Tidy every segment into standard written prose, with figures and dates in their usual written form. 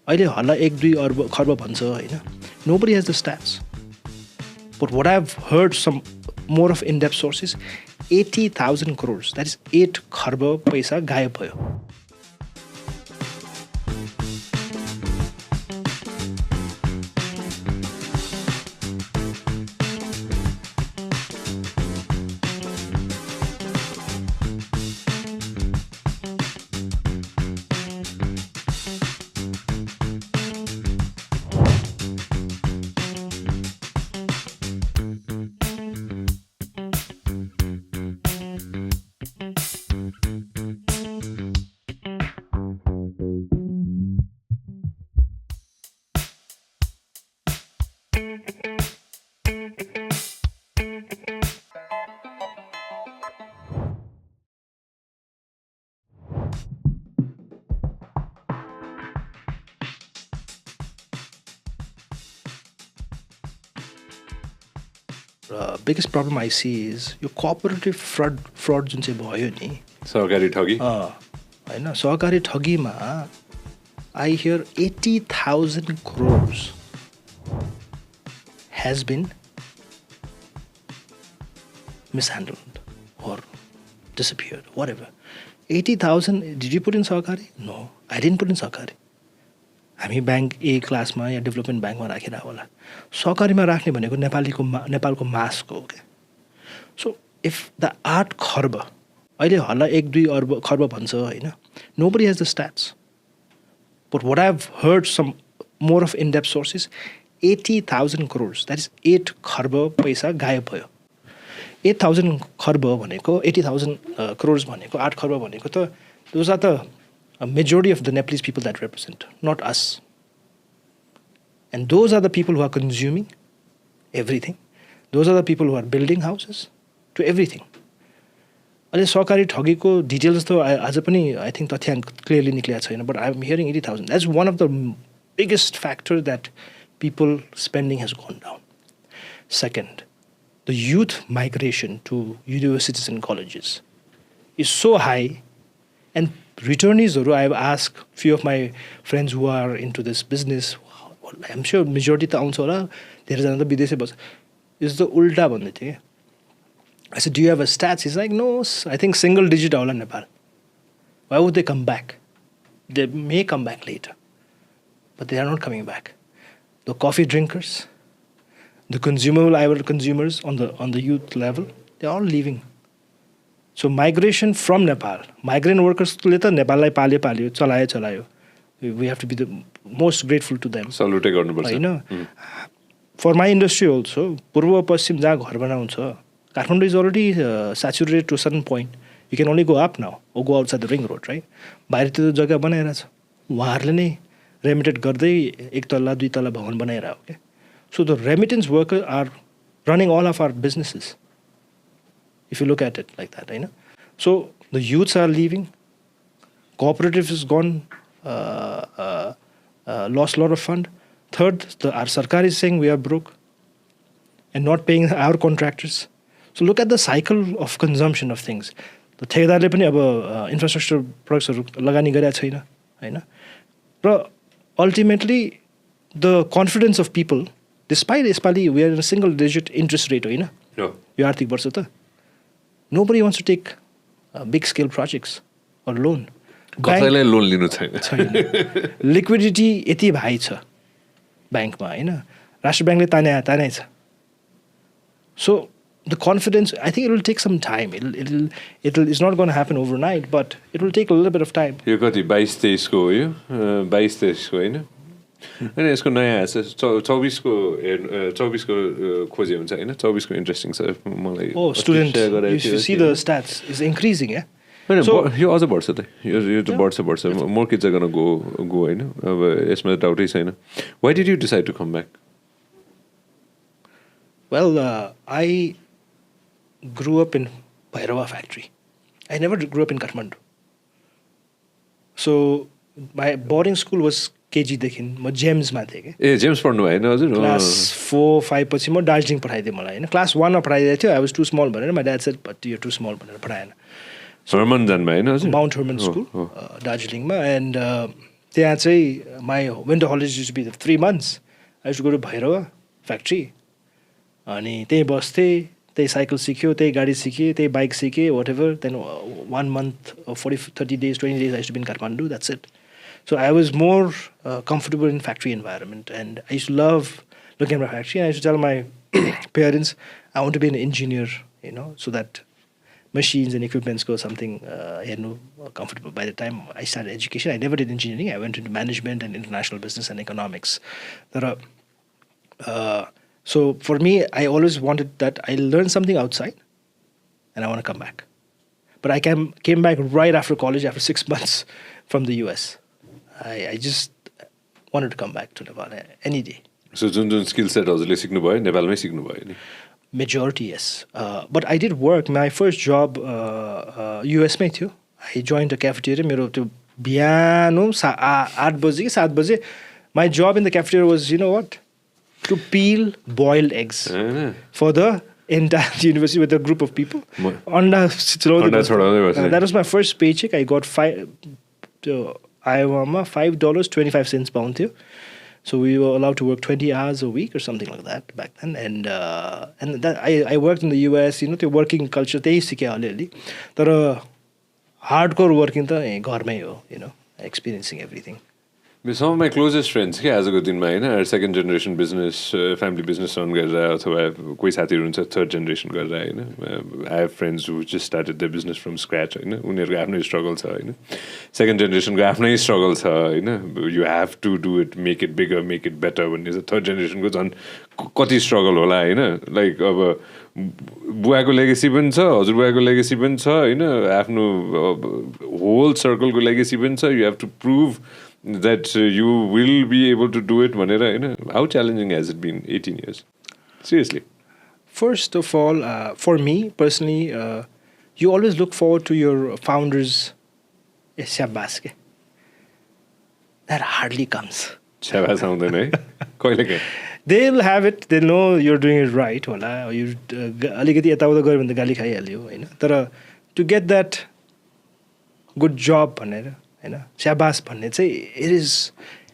अहिले हल्ला 1-2 खर्ब भन्छ होइन. Nobody has the stats. But what I've heard some more of in-depth sources, 80,000 crores, that is 8 खर्ब पैसा गायब भयो. Biggest problem I see is your cooperative fraud जुन चाहिँ भयो नि सहकारी ठगी हैन सहकारी ठगीमा I hear 80,000 crores has been mishandled or disappeared, whatever. 80,000, did you put in सहकारी? No, I didn't put in सहकारी. हामी बैंक ए क्लासमा या डेभलपमेन्ट ब्याङ्कमा राखेर होला. सहकारीमा राख्ने भनेको नेपालको मासको हो क्या. सो इफ द 8 खर्ब अहिले हल्ला 1-2 खर्ब भन्छ होइन. Nobody has the stats. But what I've heard some more of in-depth sources, 80,000 crores, that is 8 खर्ब पैसा गायब भयो. 8,000 खर्ब भनेको 80,000 crores भनेको 8 खर्ब भनेको त those are the a majority of the Nepalese people that represent, not us. And those are the people who are consuming everything. Those are the people who are building houses to everything. अहिले सहकारी ठगीको details त आज पनि I think तथ्याङ्क clearly निक्लिएको छैन. But I am hearing 80,000. That's one of the biggest factor that people spending has gone down. Second, the youth migration to universities and colleges is so high. And returnees, I have asked few of my friends who are into this business, I'm sure majority त आउँछ होला, धेरैजना त विदेशै बस्छ. Is the ulta भन्दै थिएँ. I said, do you have a stats? He's like, no, I think single digit होला Nepal. Why would they come back? They may come back later, but they are not coming back. The coffee drinkers, the consumable consumers on the youth level, they're all leaving. So migration from Nepal, migrant workers ले त नेपाललाई पाल्यो चलायो. We have to be the most grateful to them. Salute गर्नुपर्छ हैन. For my industry also, पूर्व पश्चिम जहाँ घर बनाउँछ, Kathmandu is already saturated to a certain point. You can only go up now or go outside the ring road, right? बाहिरतिर जग्गा बनाइरहेछ. उहाँहरूले नै रेमिटेड गर्दै 1 तल्ला 2 तल्ला भवन बनाइरहेको के. So the remittance workers are running all of our businesses. If you look at it like that, right? So the youths are leaving. Cooperative has gone, lost a lot of fund. Third, our sarkar is saying we are broke and not paying our contractors. So look at the cycle of consumption of things. The ठेकेदारले पनि अब infrastructure projectsहरु लगानी गरेको छैन, हैन? र ultimately the confidence of people, despite यसपालि we are in a single digit interest rate, हैन? यो आर्थिक वर्ष त nobody wants to take big scale projects or loan. कसैलाई लोन लिनु छैन. Liquidity यति भाइ छ ब्याङ्कमा, हैन? राष्ट्र ब्याङ्कले तानै छ. So the confidence, I think it will take some time. It's not going to happen overnight, but it will take a little bit of time. यो कति 22-23 को हो यो? 22-23 को हैन? अनि यसको नयाँ आछ 24 को खोजे हुन्छ हैन. 24 को इन्ट्रेस्टिङ छ मलाई. Oh, student, you see the stats is increasing, yeah? So यो अझ बढ्छ त. यो त बढ्छ. More kids are going to go हैन. अब यसमा डाउटै छैन. Why did you decide to come back? Well, I grew up in Bhairava factory. I never grew up in Kathmandu. So my boarding school was KG देखि म जेम्समा थिएँ के. ए James पढ्नु भएन हजुर? क्लास 4-5 पछि म दार्जिलिङ पठाइदिए मलाई हैन. क्लास 1 मा पठाइदिएको थियो. I was too small भनेर my dad said but you're too small भनेर पठाएन. हर्मन जानु भएन हजुर? Mount Herman School दार्जिलिङमा. And त्यहाँ चाहिँ my winter holidays used to be 3 months. I used to go to Bhairava factory. अनि त्यही बस्थेँ, त्यही साइकल सिक्यो, त्यही गाडी सिकेँ, त्यही बाइक सिकेँ, whatever. Then 1 month, 40, 30 days, 20 days I used to be in Kathmandu. That's it. So I was more comfortable in factory environment, and I used to love looking at my factory. And I used to tell my parents, I want to be an engineer, so that machines and equipments go something comfortable. By the time I started education, I never did engineering. I went into management and international business and economics. So for me, I always wanted that I learned something outside, and I want to come back. But I came back right after college, after 6 months from the US. I just wanted to come back to Nepal any day. So जुन skill set हजुरले सिक्नुभयो नेपालमै सिक्नुभयो नि? Majority, yes. But I did work. My first job US में थियो. I joined a cafeteria. मेरो त्यो बिहान 8 बजे कि 7 बजे. My job in the cafeteria was, you know what? To peel boiled eggs for the entire university with a group of people. That was my first paycheck. I got Iowa $5.25 pound थियो. So we were allowed to work 20 hours a week or something like that back then. And that I worked in the US, the working culture, त्यही सिकेँ अलिअलि. तर hardcore working त घरमै हो, experiencing everything. Some of my closest friends आजको दिनमा होइन second generation business, family business run गरेर अथवा कोही साथीहरू हुन्छ third generation गरेर होइन. I have friends who just started their business from scratch होइन. उनीहरूको आफ्नै struggle छ होइन. Second generation को आफ्नै struggle छ होइन. You have to do it, make it bigger, make it better. भन्ने चाहिँ third generation को झन् कति struggle होला होइन. Like अब बुवाको legacy पनि छ, हजुरबुवाको legacy पनि छ होइन. आफ्नो whole circle को legacy पनि छ. You have to prove that you will be able to do it भनेर होइन. How challenging has it been 18 years? Seriously. First of all, for me personally, you always look forward to your founders. Shabash ke. That hardly comes. Shabash आउँदैन है. कहिले के? They'll have it. They know you're doing it right. होला. You अलिकति यताउता गऱ्यो भने त गाली खाइहाल्यो होइन. तर to get that good job भनेर Shabash भन्ने चाहिँ it is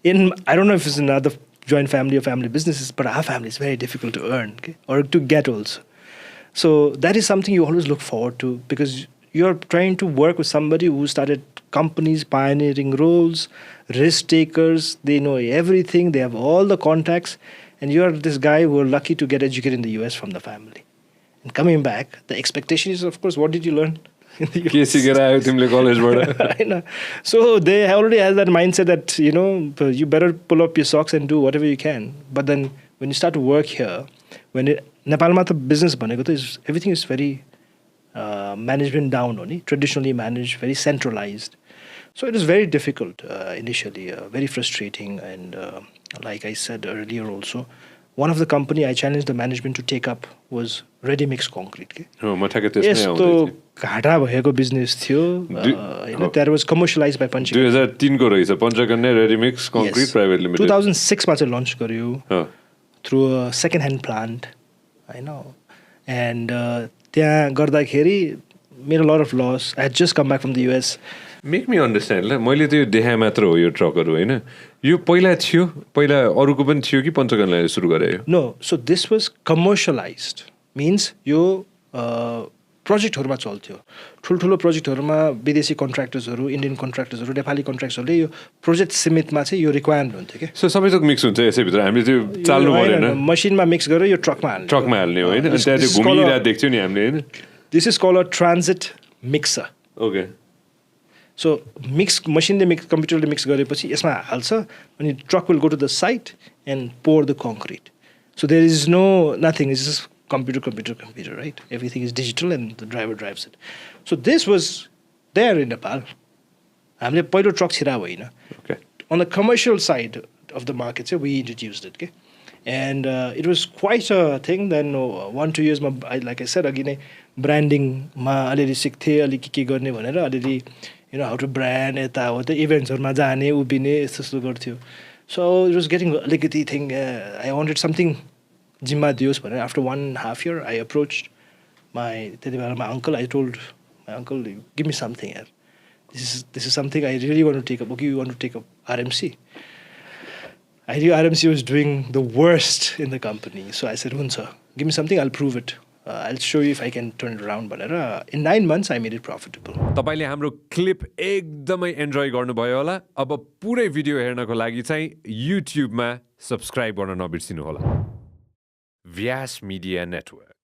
in, I don't know if it's in other joint family or family businesses, but our family is very difficult to earn or to get also. So that is something you always look forward to because you're trying to work with somebody who started companies, pioneering roles, risk takers. They know everything. They have all the contacts. And you're this guy who are lucky to get educated in the US from the family. And coming back, the expectation is, of course, what did you learn? So they already have that mindset that you better pull up your socks and do whatever you can. But then when you start to work here, Nepalma the business is everything is very management down only, traditionally managed, very centralized. So it is very difficult initially, very frustrating, and like I said earlier also, one of the company I challenged the management to take up was ready mix concrete. यस्तो घाटा भएको business थियो. That was commercialized by Panchakanya. 2003 को रहेछ Panchakanya ready mix concrete private limited. 2006 मा चाहिँ launch गर्यो through a second hand plant. I know. And त्यहाँ गर्दाखेरि made a lot of loss. I had just come back from the US. Make me understand ल मैले त्यो देखाए मात्र हो यो ट्रकहरू होइन. यो पहिला अरूको पनि थियो कि पञ्चकन्याले सुरु गरे यो? No, so this was commercialized. Means यो प्रोजेक्टहरुमा चल्थ्यो. ठुलठुलो प्रोजेक्टहरुमा विदेशी कन्ट्र्याक्टर्सहरु, इन्डियन कन्ट्र्याक्टर्सहरु, नेपाली कन्ट्र्याक्टर्सहरुले यो प्रोजेक्ट सीमितमा चाहिँ यो रिक्वायरमेन्ट हुन्थ्यो के. सो सबै थोक मिक्स हुन्छ यसै भित्र हामीले त्यो चाल्नु पर्दैन. मसिनमा मिक्स गरेर यो ट्रकमा हाल्ने हो हैन. अनि त्यहाँ त्यो घुमिरा देख्थ्यो नि हामीले हैन. This is called a transit mixer. Okay. So machine mix, computer mix गरेपछि यसमा हाल्छ अनि truck will go to the site and pour the concrete. So there is nothing. It's just computer, right? Everything is digital and the driver drives it. So this was there in Nepal. हामीले पहिलो truck छिरा होइन. Okay. On the commercial side of the market, so we introduced it. Okay? And it was quite a thing. Then 1-2 years, like I said, again, branding ma already सिक्थे अलि के गर्ने भनेर already how to brand यताउता इभेन्ट्सहरुमा जाने उभिने यस्तो गर्थ्यो. So it was getting अलिकति thing. I wanted something जिम्मा दियोस् भनेर. After 1.5 years, I approached my uncle. I told my uncle, give me something here. this is something I really want to take up. Okay, you want to take up RMC? I knew RMC was doing the worst in the company. So I said, Hunsa, give me something, I'll prove it. I'll show you if I can turn it around. But in 9 months, I made it profitable. तपाईले हाम्रो clip एकदमै enjoy गर्नुभयो होला. अब पुरै video हेर्नको लागि चाहिँ YouTube मा सब्स्क्राइब गर्न नबिर्सिनु होला. Vyas Media Network.